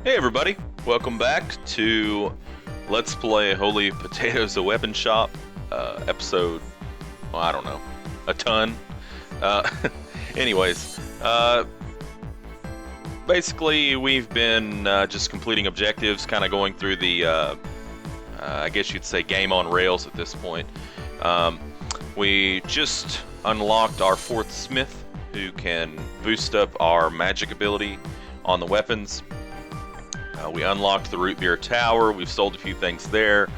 Hey everybody, welcome back to Let's Play Holy Potatoes, a Weapon Shop, episode, well, I don't know, a ton. Anyways, basically we've been just completing objectives, kind of going through the, I guess you'd say game on rails at this point. We just unlocked our 4th smith, who can boost up our magic ability on the weapons. We unlocked the root beer tower. We've sold a few things there.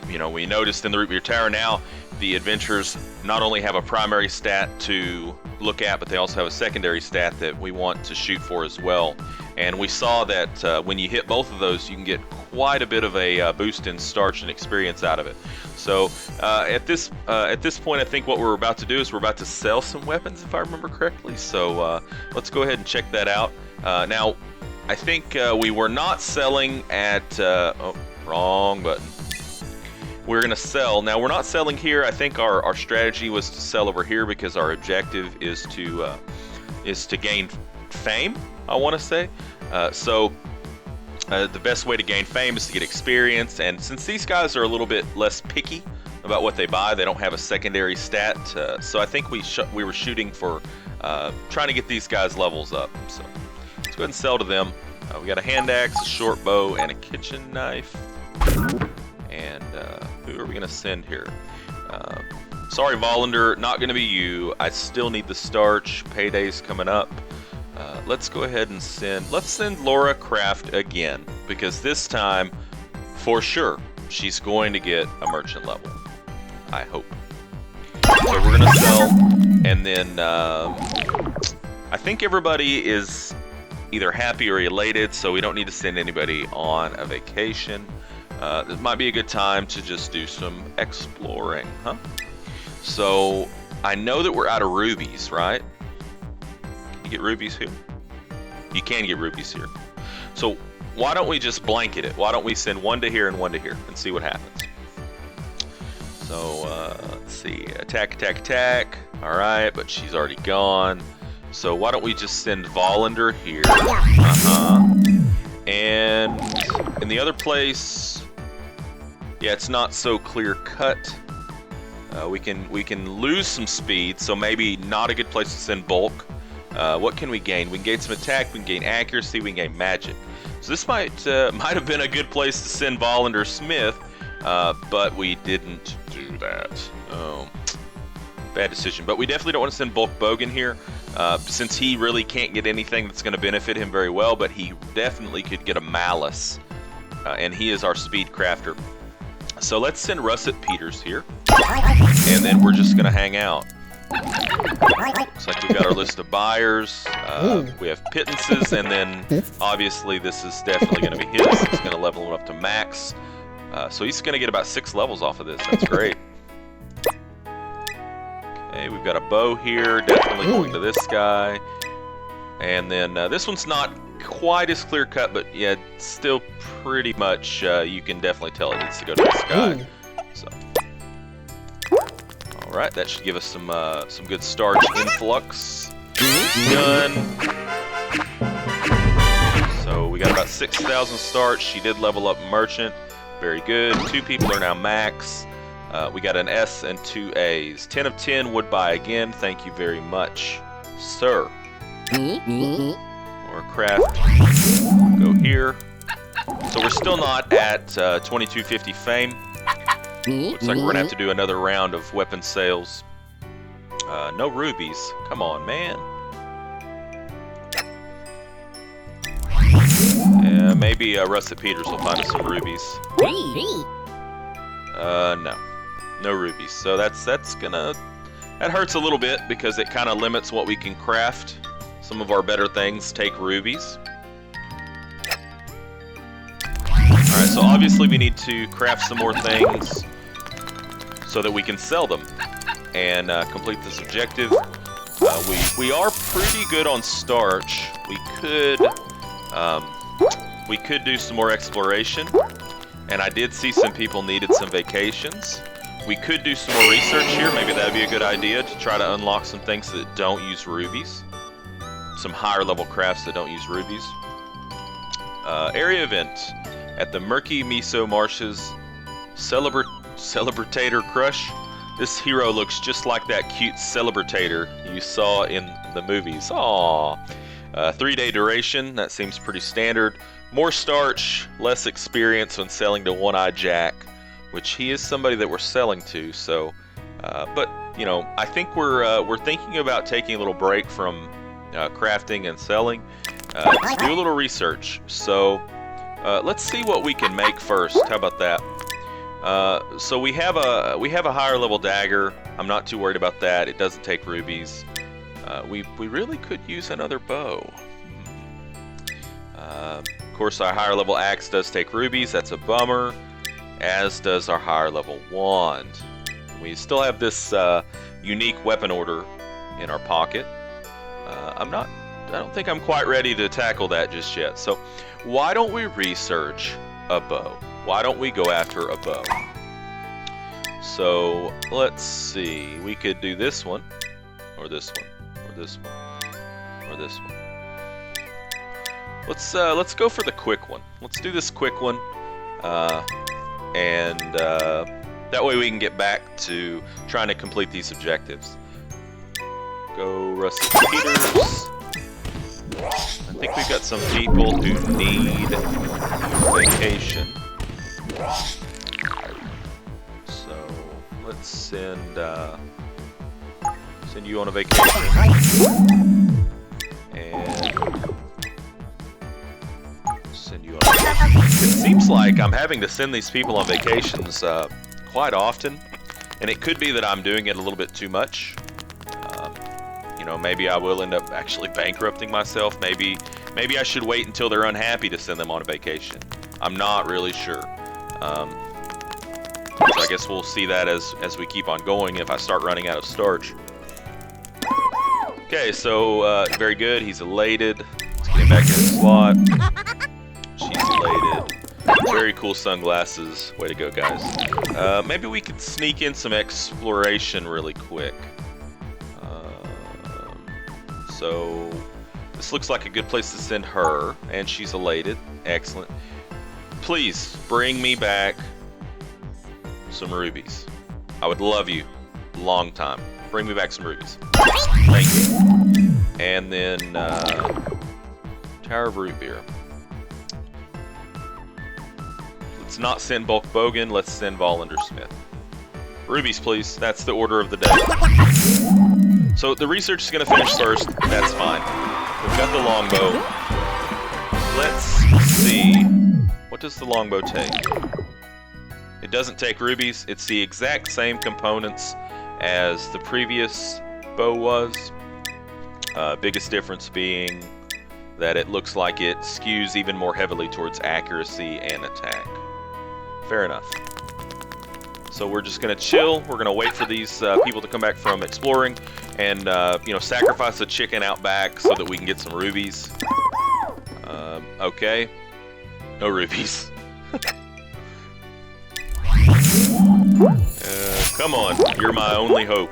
We noticed in the root beer tower now the adventurers not only have a primary stat to look at, but they also have a secondary stat that we want to shoot for as well. And we saw that when you hit both of those, you can get quite a bit of a boost in starch and experience out of it. So at this point, I think what we're about to do is we're about to sell some weapons, if I remember correctly. So let's go ahead and check that out. Now, I think we were not selling at, oh, wrong button. We're gonna sell, now we're not selling here. I think our strategy was to sell over here because our objective is to gain fame, I wanna say. The best way to gain fame is to get experience, and since these guys are a little bit less picky about what they buy, they don't have a secondary stat, so I think we were shooting for trying to get these guys levels up. So let's go ahead and sell to them. We got a hand axe, a short bow, and a kitchen knife. And who are we gonna send here? Sorry, Volander, not gonna be you. I still need the starch. Payday's coming up. Let's go ahead and send Laura Craft again, because this time, for sure, she's going to get a merchant level. I hope. So we're gonna sell, and then I think everybody is either happy or elated, so we don't need to send anybody on a vacation. This might be a good time to just do some exploring, huh? So I know that we're out of rubies, right? Can you get rubies here? You can get rubies here. So why don't we just blanket it? Why don't we send one to here and one to here and see what happens? So let's see, attack. All right, but she's already gone. So why don't we just send Volander here? And in the other place, yeah, it's not so clear cut. We can lose some speed, so maybe not a good place to send bulk. What can we gain? We can gain some attack, we can gain accuracy, we can gain magic. So this might have been a good place to send Volander Smith, but we didn't do that. Oh, bad decision. But we definitely don't want to send bulk Bogan here. Since he really can't get anything that's going to benefit him very well, but he definitely could get a malice, and he is our speed crafter. So let's send Russet Peters here, and then we're just going to hang out. Looks like we've got our list of buyers. We have pittances, and then obviously this is definitely going to be his. He's going to level him up to max. So he's going to get about 6 levels off of this. That's great. Okay, we've got a bow here, definitely going to this guy. And then this one's not quite as clear cut, but yeah, still pretty much, you can definitely tell it needs to go to this guy. So, all right, that should give us some good starch influx. Done. So we got about 6,000 starch. She did level up merchant. Very good. 2 people are now max. We got an S and 2 A's. 10 of 10 would buy again. Thank you very much, sir. Or craft. Go here. So we're still not at 2250 fame. Looks like we're gonna have to do another round of weapon sales. No rubies. Come on, man. Yeah, maybe Russet Peters will find us some rubies. No rubies. So that hurts a little bit because it kind of limits what we can craft. Some of our better things take rubies. Alright, so obviously we need to craft some more things so that we can sell them and complete this objective. We are pretty good on starch. We could do some more exploration, and I did see some people needed some vacations. We could do some more research here. Maybe that'd be a good idea to try to unlock some things that don't use rubies. Some higher level crafts that don't use rubies. area event at the Murky Miso Marshes Celebratator Crush. This hero looks just like that cute Celebratator you saw in the movies. Aww. 3-day duration, that seems pretty standard. More starch, less experience when selling to One-Eye Jack, which he is somebody that we're selling to. So, but you know, I think we're thinking about taking a little break from crafting and selling to do a little research. So, let's see what we can make first. How about that? So we have a higher level dagger. I'm not too worried about that. It doesn't take rubies. We really could use another bow. Of course, our higher level axe does take rubies. That's a bummer. As does our higher level wand. We still have this unique weapon order in our pocket. I don't think I'm quite ready to tackle that just yet. So why don't we research a bow? Why don't we go after a bow? So let's see. We could do this one, or this one, or this one, or this one. Let's go for the quick one. Let's do this quick one, and that way we can get back to trying to complete these objectives. Go Rusty Peters. I think we've got some people who need vacation. So let's send you on a vacation, and send you on a vacation. It seems like I'm having to send these people on vacations quite often, and it could be that I'm doing it a little bit too much. You know, maybe I will end up actually bankrupting myself. Maybe I should wait until they're unhappy to send them on a vacation. I'm not really sure. So I guess we'll see that as we keep on going if I start running out of starch. Okay, so very good. He's elated. Let's get him back in his slot. She's elated. Very cool sunglasses. Way to go, guys. Maybe we could sneak in some exploration really quick. So this looks like a good place to send her, and she's elated. Excellent. Please bring me back some rubies. I would love you. Long time. Bring me back some rubies. Thank you. And then Tower of Root Beer. Let's not send Bulk Bogan. Let's send Volender Smith. Rubies, please. That's the order of the day. So the research is going to finish first. That's fine. We've got the longbow. Let's see. What does the longbow take? It doesn't take rubies. It's the exact same components as the previous bow was. Biggest difference being that it looks like it skews even more heavily towards accuracy and attack. Fair enough. So we're just gonna chill. We're gonna wait for these people to come back from exploring, and you know, sacrifice a chicken out back so that we can get some rubies. Okay, no rubies. Come on, you're my only hope,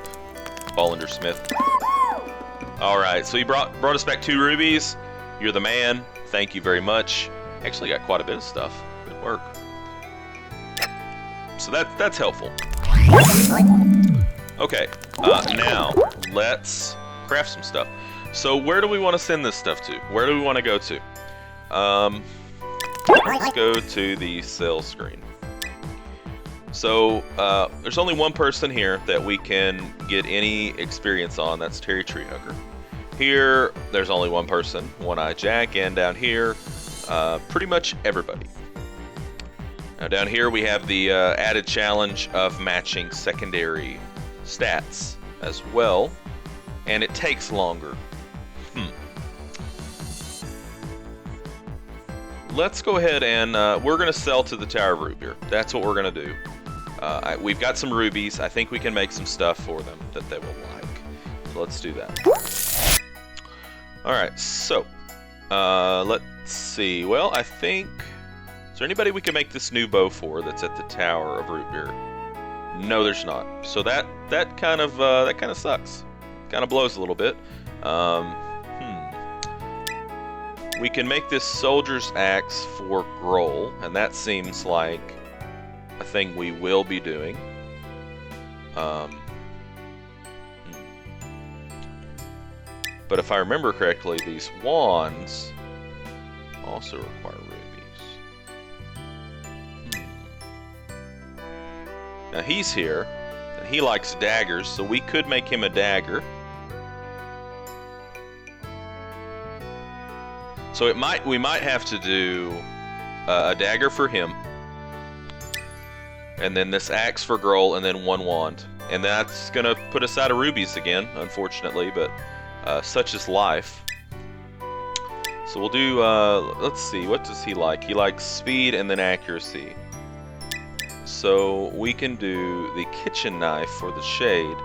Volender Smith. All right, so you brought us back 2 rubies. You're the man. Thank you very much. Actually, got quite a bit of stuff. Good work. So that's helpful. Okay, now let's craft some stuff. So where do we want to send this stuff to? Where do we want to go to? Let's go to the sell screen. So there's only one person here that we can get any experience on. That's Terry Treehugger. Here, there's only one person, One-Eye Jack, and down here, pretty much everybody. Now down here we have the added challenge of matching secondary stats as well, and it takes longer. Let's go ahead and we're going to sell to the Tower of Root Beer. That's what we're going to do. We've got some rubies. I think we can make some stuff for them that they will like. So let's do that. Alright, so let's see. Well, I think... Is there anybody we can make this new bow for that's at the Tower of Root Beer? No, there's not. So that kind of sucks. Kind of blows a little bit. We can make this soldier's axe for Grohl, and that seems like a thing we will be doing. But if I remember correctly, these wands also require rubies. Now he's here, and he likes daggers, so we could make him a dagger. So we might have to do a dagger for him, and then this axe for Grohl, and then one wand. And that's gonna put us out of rubies again, unfortunately, but such is life. So we'll do, let's see, what does he like? He likes speed and then accuracy. So we can do the kitchen knife for the shade,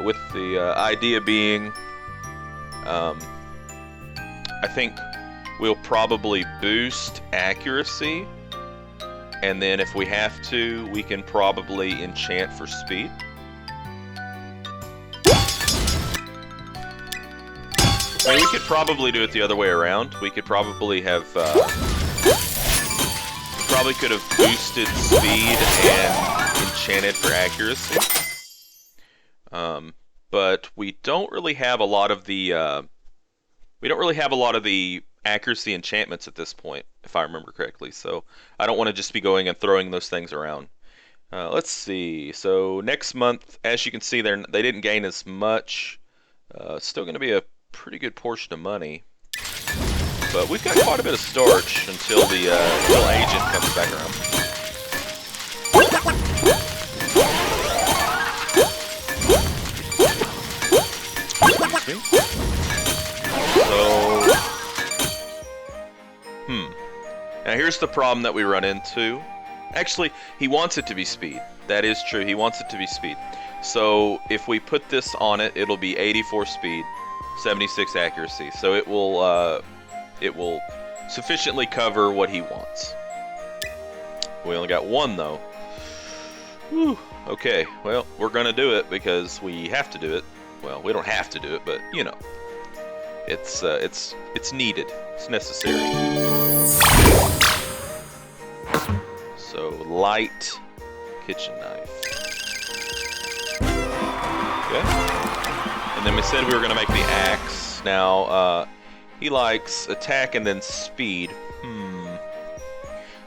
with the idea being, I think we'll probably boost accuracy, and then if we have to, we can probably enchant for speed. I mean, we could probably do it the other way around. We could probably have, probably could have boosted speed and enchanted for accuracy. But we don't really have a lot of the, accuracy enchantments at this point, if I remember correctly. So I don't want to just be going and throwing those things around. Let's see. So next month, as you can see, they didn't gain as much. Still going to be a pretty good portion of money, but we've got quite a bit of starch until the until agent comes back around. So, now here's the problem that we run into. Actually, he wants it to be speed. That is true. He wants it to be speed. So if we put this on it, it'll be 84 speed, 76 accuracy. So it will sufficiently cover what he wants. We only got one though. Whew. Okay, well, we're gonna do it because we have to do it. Well, we don't have to do it, but you know, it's needed. It's necessary. So light kitchen knife. Okay. And then we said we were gonna make the axe. Now, he likes attack and then speed.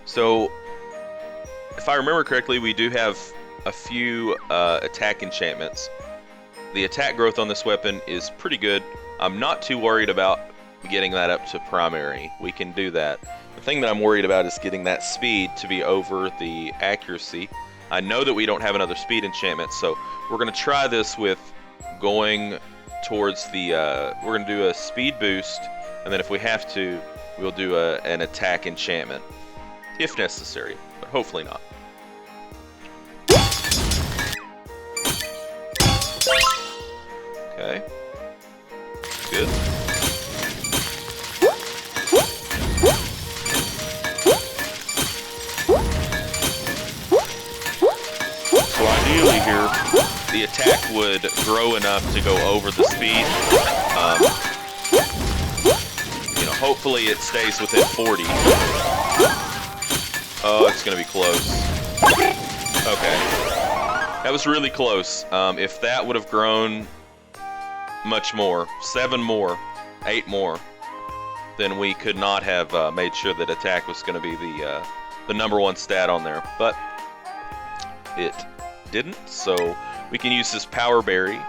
So, if I remember correctly, we do have a few attack enchantments. The attack growth on this weapon is pretty good. I'm not too worried about getting that up to primary. We can do that. The thing that I'm worried about is getting that speed to be over the accuracy. I know that we don't have another speed enchantment, so we're going to try this with going towards the, we're going to do a speed boost, and then if we have to, we'll do an attack enchantment, if necessary, but hopefully not. Okay, good. So ideally here, the attack would grow enough to go over the speed. You know, hopefully it stays within 40. Oh, it's gonna be close. Okay, that was really close. If that would have grown much more, 7 more, 8 more, then we could not have made sure that attack was going to be the #1 stat on there. But it didn't, so we can use this power berry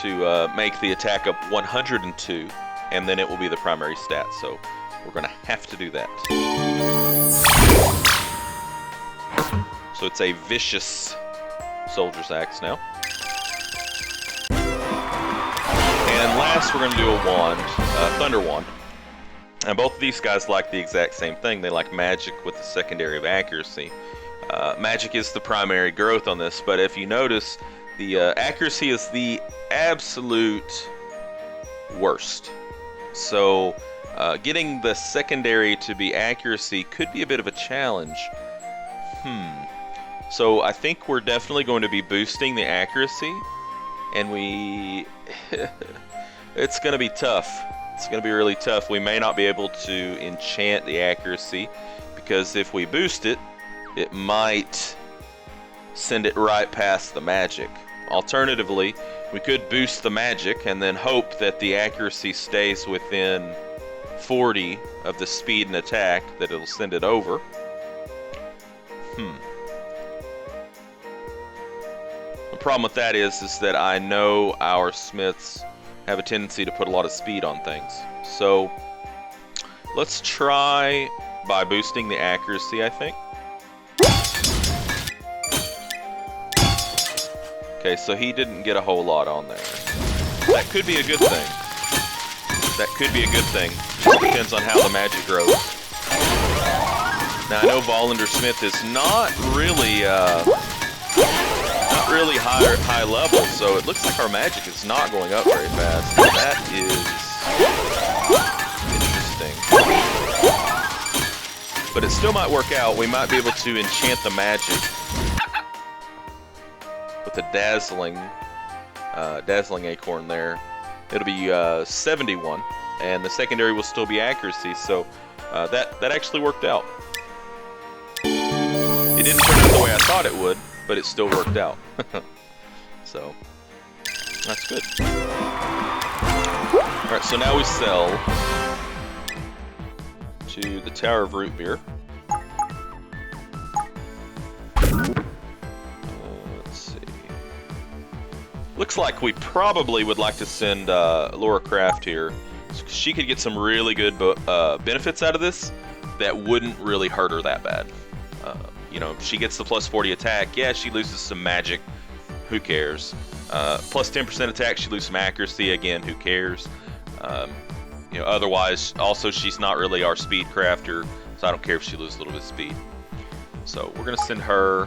to make the attack up 102, and then it will be the primary stat. So we're going to have to do that. So it's a vicious soldier's axe now. And last, we're going to do a wand, Thunder Wand. And both of these guys like the exact same thing. They like magic with the secondary of accuracy. Magic is the primary growth on this, but if you notice, the accuracy is the absolute worst. So getting the secondary to be accuracy could be a bit of a challenge. So I think we're definitely going to be boosting the accuracy, and it's going to be tough. It's going to be really tough. We may not be able to enchant the accuracy, because if we boost it, it might send it right past the magic. Alternatively, we could boost the magic and then hope that the accuracy stays within 40 of the speed and attack, that it'll send it over. The problem with that is that I know our smiths have a tendency to put a lot of speed on things. So let's try by boosting the accuracy, I think. Okay, so he didn't get a whole lot on there. That could be a good thing. That could be a good thing. Just depends on how the magic grows. Now I know Volender Smith is not really high level, so it looks like our magic is not going up very fast. That is interesting. But it still might work out. We might be able to enchant the magic with a dazzling acorn there. It'll be 71, and the secondary will still be accuracy. So that actually worked out. It didn't turn out the way I thought it would, but it still worked out. So that's good. All right, so now we sell to the Tower of Root Beer. Let's see. Looks like we probably would like to send Laura Craft here. She could get some really good benefits out of this that wouldn't really hurt her that bad. You know, she gets the plus 40 attack. Yeah, she loses some magic. Who cares? Plus 10% attack, she loses some accuracy. Again, who cares? You know, otherwise, also she's not really our speed crafter, so I don't care if she loses a little bit of speed. So we're gonna send her.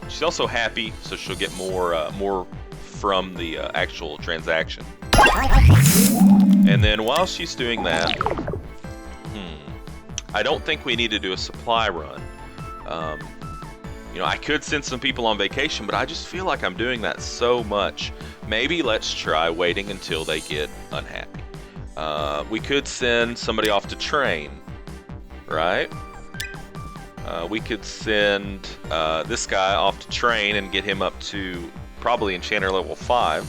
She's also happy, so she'll get more from the actual transaction. And then while she's doing that, I don't think we need to do a supply run. You know, I could send some people on vacation, but I just feel like I'm doing that so much. Maybe let's try waiting until they get unhappy. We could send somebody off to train, right? We could send this guy off to train and get him up to probably Enchanter level 5.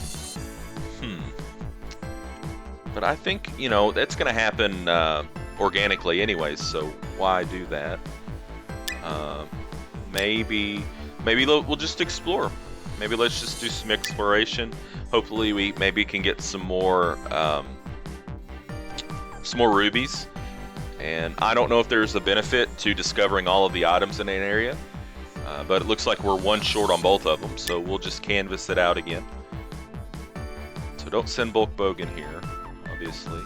But I think, you know, that's going to happen organically anyways, so why do that? Maybe we'll just explore. Maybe let's just do some exploration. Hopefully we maybe can get some more rubies. And I don't know if there's a benefit to discovering all of the items in an area, but it looks like we're one short on both of them, so we'll just canvas it out again. So don't send Bulk Bogan here, obviously.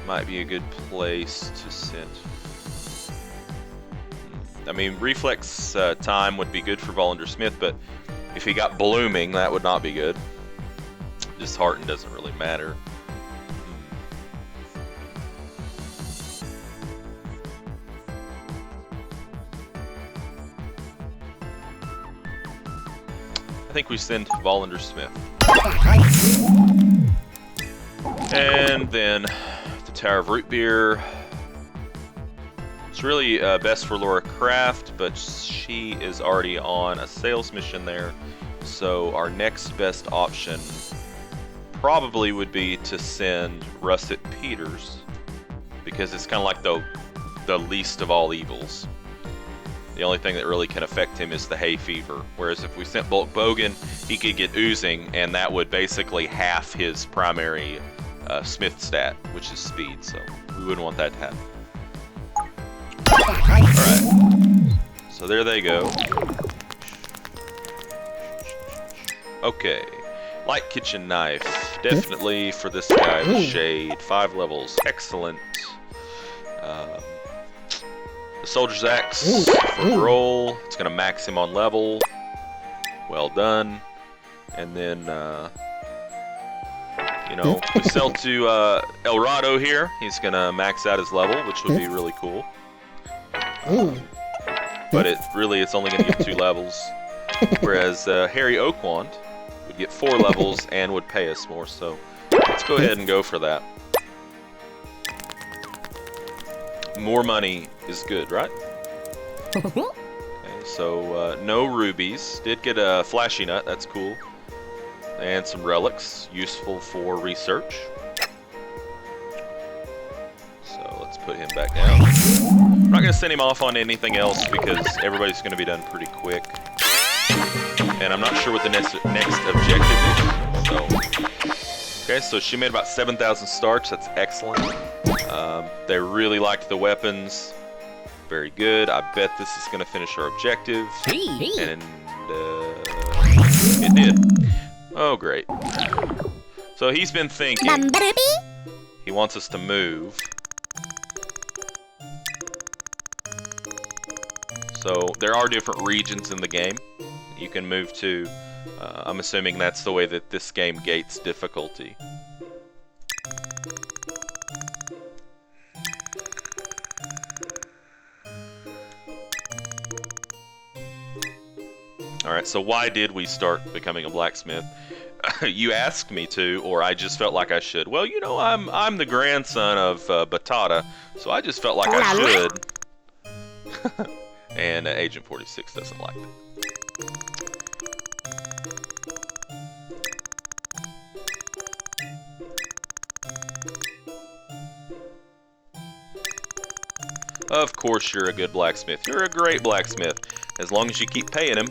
Might be a good place to send. I mean, reflex time would be good for Volender Smith, but if he got blooming, that would not be good. Dishearten doesn't really matter. I think we send Volender Smith. And then the Tower of Root Beer. It's really best for Laura Craft, but she is already on a sales mission there. So our next best option probably would be to send Russet Peters, because it's kind of like the least of all evils. The only thing that really can affect him is the hay fever. Whereas if we sent Bulk Bogan, he could get oozing, and that would basically half his primary smith stat, which is speed. So we wouldn't want that to happen. Alright, so there they go. Okay, light kitchen knife. Definitely for this guy, the shade. 5 levels, excellent. The soldier's axe for roll. It's gonna max him on level. Well done. And then, you know, we sell to El Rado here. He's gonna max out his level, which would be really cool. But it's only gonna give 2 levels. Whereas Harry Oakwand would get 4 levels and would pay us more. So let's go ahead and go for that. More money is good, right? Okay, so no rubies. Did get a flashy nut, that's cool. And some relics, useful for research. So let's put him back down. I'm not going to send him off on anything else because everybody's going to be done pretty quick. And I'm not sure what the next objective is. So, okay, so she made about 7,000 starch. That's excellent. They really liked the weapons. Very good. I bet this is going to finish our objective. And it did. Oh, great. So he's been thinking. He wants us to move. So there are different regions in the game you can move to. I'm assuming that's the way that this game gates difficulty. Alright, so why did we start becoming a blacksmith? You asked me to, or I just felt like I should. Well, you know, I'm the grandson of Batata, so I just felt like I should. And Agent 46 doesn't like it. Of course you're a good blacksmith. You're a great blacksmith, as long as you keep paying him.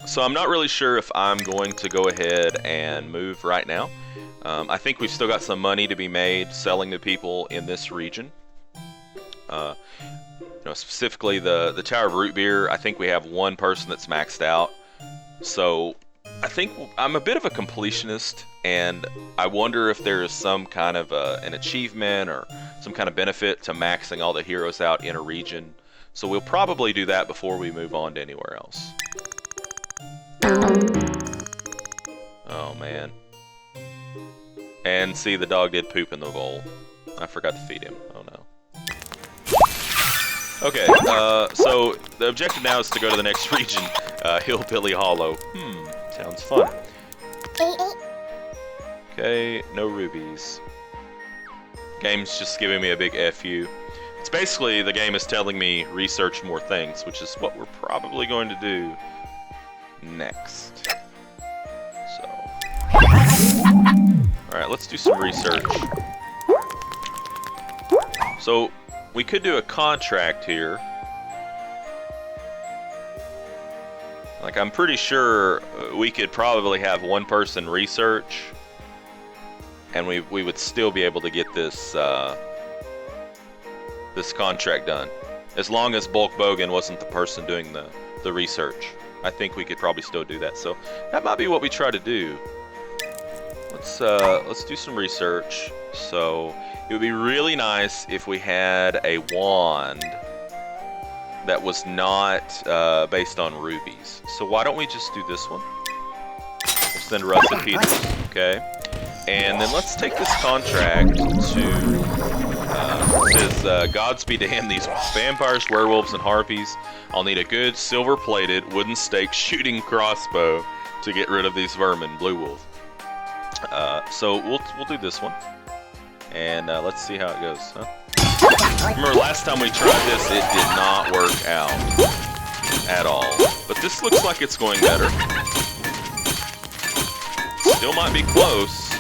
So I'm not really sure if I'm going to go ahead and move right now. I think we've still got some money to be made selling to people in this region. You know, specifically the Tower of Root Beer, I think we have one person that's maxed out. So I think I'm a bit of a completionist, and I wonder if there is some kind of an achievement or some kind of benefit to maxing all the heroes out in a region. So we'll probably do that before we move on to anywhere else. Oh man. And see, the dog did poop in the bowl. I forgot to feed him. Oh no. Okay, so the objective now is to go to the next region, Hillbilly Hollow. Sounds fun. Okay, no rubies. Game's just giving me a big FU. It's basically the game is telling me research more things, which is what we're probably going to do next. So, alright, let's do some research. So, we could do a contract here. Like, I'm pretty sure we could probably have one person research, and we would still be able to get this this contract done, as long as Bulk Bogan wasn't the person doing the research. I think we could probably still do that. So that might be what we try to do. Let's do some research. So it would be really nice if we had a wand that was not based on rubies. So why don't we just do this one? We'll send Russet Peters, okay? And then let's take this contract to, it says, Godspeed to him, these vampires, werewolves, and harpies. I'll need a good silver-plated wooden stake shooting crossbow to get rid of these vermin, Blue Wolf. So we'll do this one. And let's see how it goes, huh? Remember last time we tried this, it did not work out at all. But this looks like it's going better. Still might be close.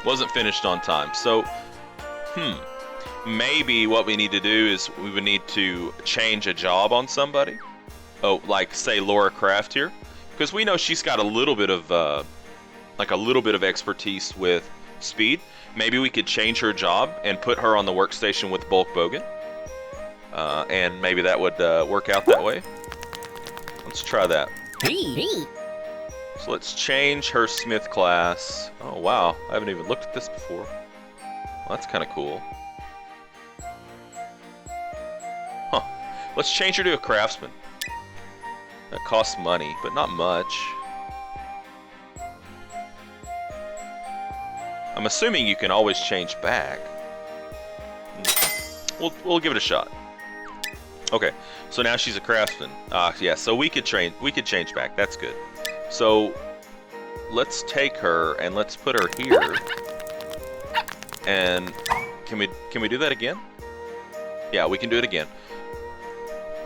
Wasn't finished on time. So, maybe what we need to do is we would need to change a job on somebody. Oh, like say Laura Craft here. Because we know she's got a little bit of, like a little bit of expertise with speed. Maybe we could change her job and put her on the workstation with Bulk Bogan. And maybe that would work out that way. Let's try that. So let's change her smith class. Oh wow, I haven't even looked at this before. Well, that's kind of cool. Huh. Let's change her to a craftsman. That costs money, but not much. I'm assuming you can always change back. We'll give it a shot. Okay, so now she's a craftsman. Yeah, so we could change back. That's good. So let's take her and let's put her here. And can we do that again? Yeah, we can do it again.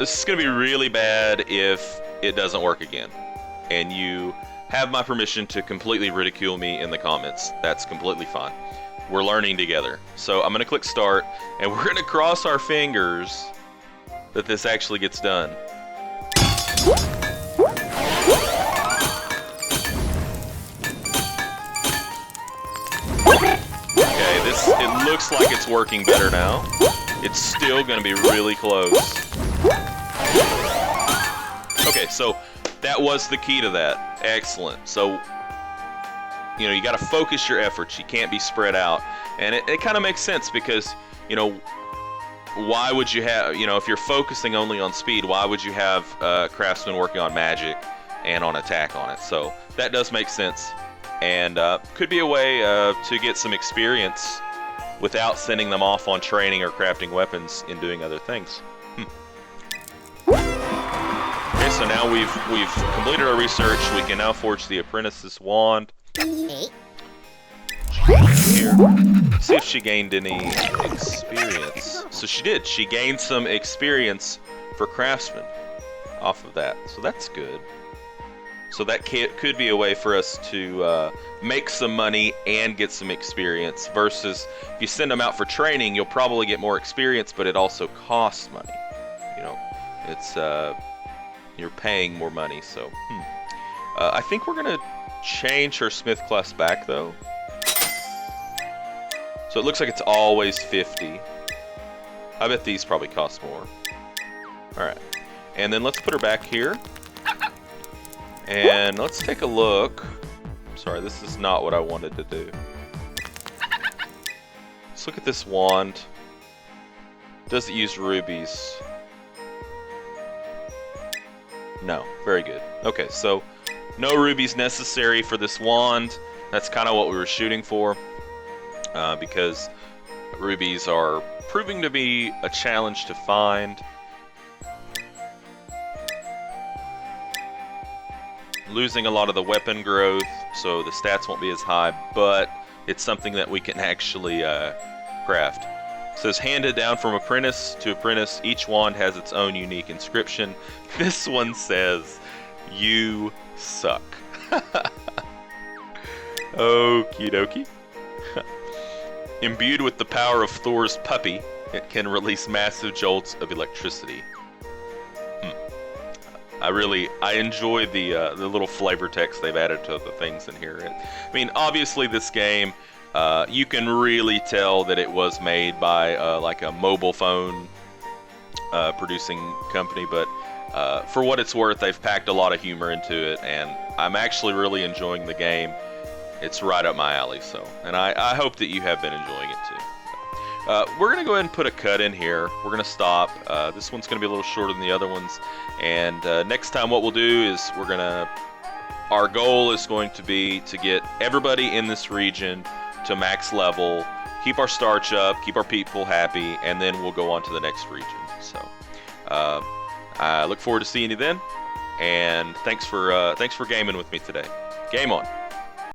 This is gonna be really bad if it doesn't work again. And you have my permission to completely ridicule me in the comments. That's completely fine. We're learning together. So I'm gonna click start, and we're gonna cross our fingers that this actually gets done. Okay, it looks like it's working better now. It's still gonna be really close. Okay, so that was the key to that. Excellent. So, you know, you gotta focus your efforts. You can't be spread out. And it kind of makes sense because, you know, why would you have, you know, if you're focusing only on speed, why would you have craftsmen working on magic and on attack on it? So that does make sense, and could be a way to get some experience without sending them off on training or crafting weapons in doing other things. Okay, so now we've completed our research. We can now forge the apprentice's wand. Here. See if she gained any experience. So she did. She gained some experience for craftsmen off of that. So that's good. So that could be a way for us to make some money and get some experience, versus if you send them out for training, you'll probably get more experience, but it also costs money. You know, it's you're paying more money. So I think we're gonna change her smith class back though. So it looks like it's always 50. I bet these probably cost more. Alright. And then let's put her back here. And let's take a look. Sorry, this is not what I wanted to do. Let's look at this wand. Does it use rubies? No. Very good. Okay, so no rubies necessary for this wand. That's kind of what we were shooting for. Because rubies are proving to be a challenge to find. Losing a lot of the weapon growth, so the stats won't be as high, but it's something that we can actually craft. It says, handed down from apprentice to apprentice, each wand has its own unique inscription. This one says, "You suck." Okie dokie. Imbued with the power of Thor's puppy, it can release massive jolts of electricity. I enjoy the little flavor text they've added to the things in here. I mean, obviously this game, you can really tell that it was made by like a mobile phone producing company, but for what it's worth, they've packed a lot of humor into it, and I'm actually really enjoying the game. It's right up my alley, so, and I hope that you have been enjoying it too. We're going to go ahead and put a cut in here. We're going to stop. This one's going to be a little shorter than the other ones, and next time what we'll do is our goal is going to be to get everybody in this region to max level, keep our starch up, keep our people happy, and then we'll go on to the next region. So I look forward to seeing you then, and thanks for gaming with me today. Game on.